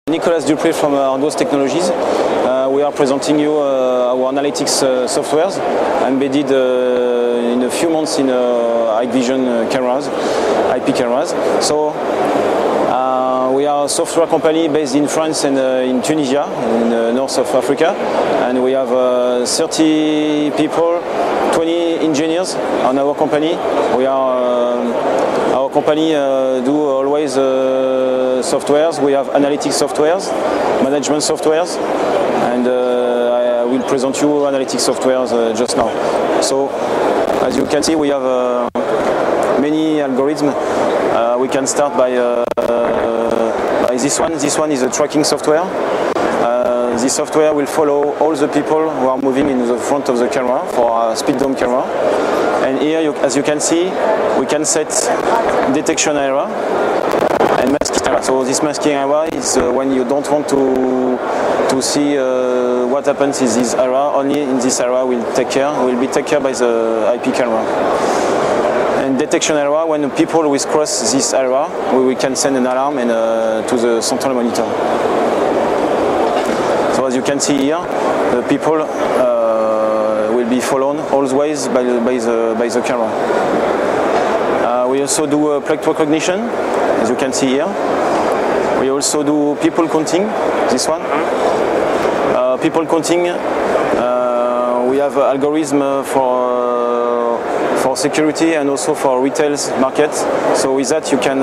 Nicolas Dupré from Argos Technologies. We are presenting you our analytics softwares embedded in a few months in Hikvision cameras, IP cameras. So we are a software company based in France and in Tunisia, in the north of Africa, and we have 30 people, 20 engineers on our company. Our company do always softwares. We have analytics softwares, management softwares, and I will present you analytics softwares just now. So as you can see, we have many algorithms. We can start by this one. This one is a tracking software. This software will follow all the people who are moving in the front of the camera for a speed dome camera. And here, as you can see, we can set detection area and masking area. So this masking area is when you don't want to see what happens in this area. Only in this area will be taken care by the IP camera. And detection area, when people will cross this area, we can send an alarm and to the central monitor. So as you can see here, the people will be followed always by the camera. We also do plate recognition, as you can see here. We also do people counting, this one. People counting, we have algorithm for security and also for retail market. So with that you can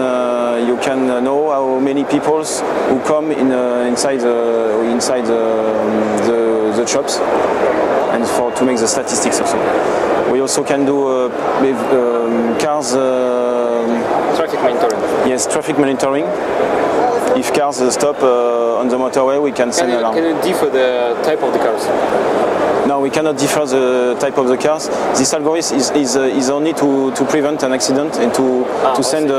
know how many people who come inside the shops, and to make the statistics also. We also can do cars traffic monitoring. Yes, traffic monitoring. If cars stop on the motorway, we can send an alarm. Can you differ the type of the cars? No, we cannot differ the type of the cars. This algorithm is only to prevent an accident and to send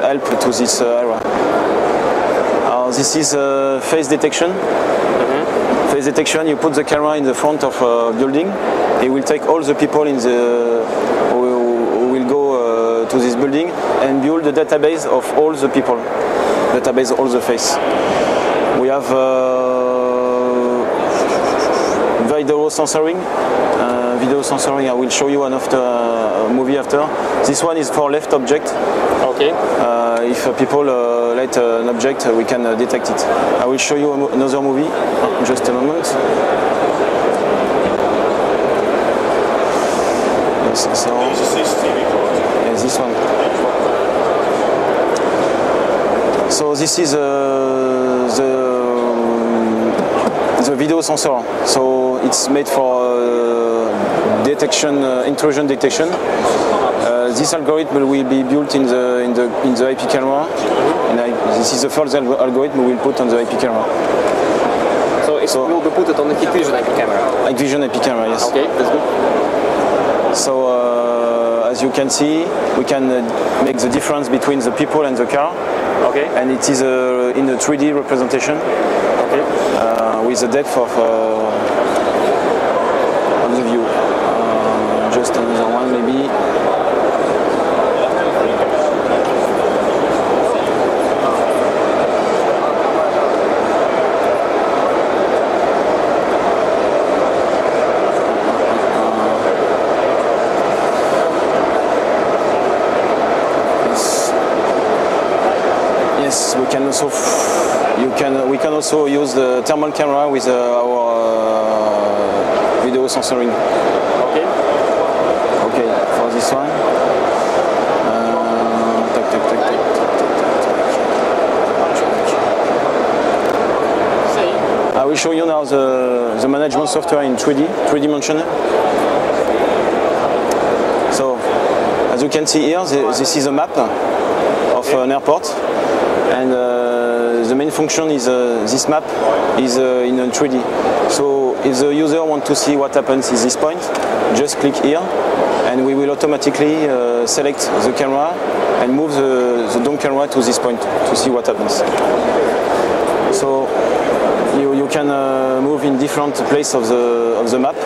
help to this area. This is face detection. Face detection. You put the camera in the front of a building. It will take all the people in the who will go to this building and build the database of all the people, database all the face. We have video sensoring. Video sensoring, I will show you another movie after. This one is for left object. Okay. If people let an object, we can detect it. I will show you another movie. Just a moment. Yes, so yes, this one. So this is the video sensor. So it's made for detection, intrusion detection. This algorithm will be built in the IP camera, and this is the first algorithm we will put on the IP camera. So it will be put on the Hikvision IP camera. Hikvision IP camera, yes. Okay, that's good. So as you can see, we can make the difference between the people and the car. Okay. And it is in a 3D representation. Okay. With the depth of the view. Just another one maybe. Yes, we can also. We can also use the thermal camera with our video sensoring. Okay. Okay, for this one. I will show you now the management software in 3 dimension. So, as you can see here, this is a map of an airport, and the main function is this map is in 3D. So if the user wants to see what happens at this point, just click here, and we will automatically select the camera and move the dome camera to this point to see what happens. So you can move in different places of the map,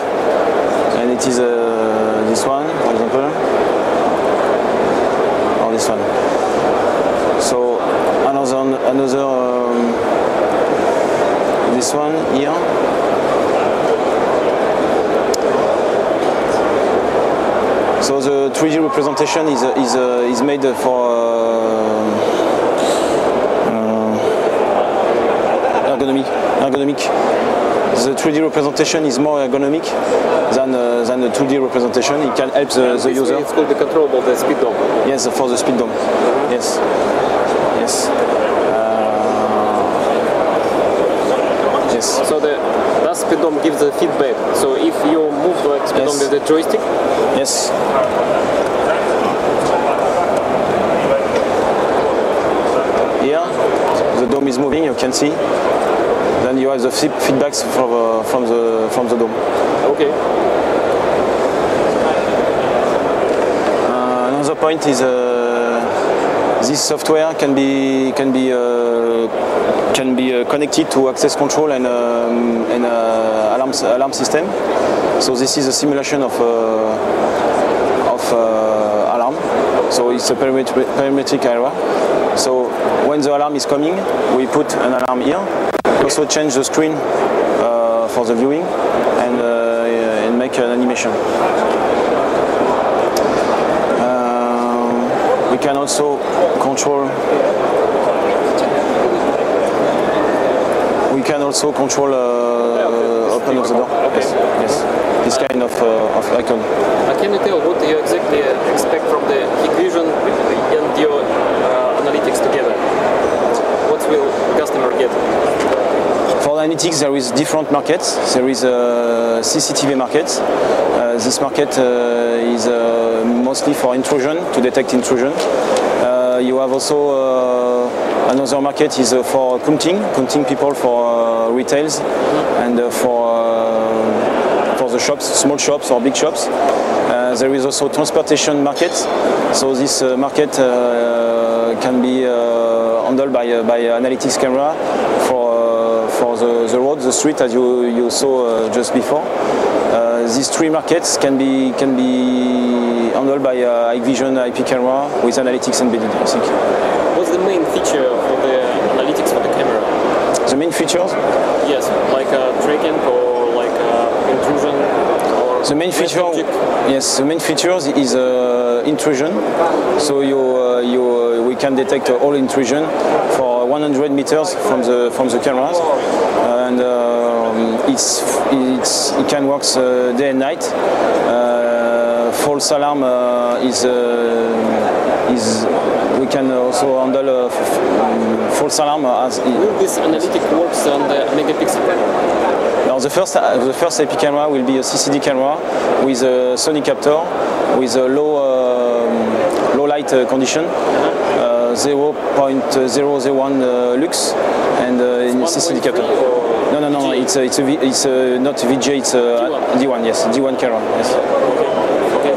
and it is this one, for example, or this one. So another this one here. So the 3D representation is made for ergonomic. The 3D representation is more ergonomic than the 2D representation. It can help the user. It's called the controllable, the speed dome. Yes, for the speed dome. Yes. Yes. Yes. So that speed dome gives the feedback. So if you move the speed dome with the joystick. Yes. Here, the dome is moving. You can see. Then you have the feedbacks from the dome. Okay. Another point is this software can be connected to access control and alarm system. So this is a simulation of alarm. So it's a parametric area. So when the alarm is coming, we put an alarm here. Also change the screen for the viewing and make an animation. We can also control. We can also control open of the door. Okay. Yes. This kind of icon. Can you tell what you exactly expect from the Hikvision and your analytics together? What will customer get? For analytics, there is different markets. There is a CCTV market. This market is mostly for intrusion, to detect intrusion. You have also another market is for counting people for retails and for the shops, small shops or big shops. There is also transportation market. So this market can be handled by analytics camera for the road, the street, as you saw just before. These three markets can be handled by Hikvision IP camera with analytics embedded, I think. What's the main feature for the analytics for the camera? The main features? Yes, like tracking or like intrusion. Or the main feature, yes, the main features is intrusion. So we can detect all intrusion for 100 meters from the cameras, and it can work day and night. False alarm is we can also handle false alarm as. Will this analytic works on the megapixel camera? Now the first IP camera will be a CCD camera with a Sony captor with a low light condition, 0.001 lux, and in CCD captor. No. It's not VGA. It's D1. Yes, D1 camera. Yes. Okay.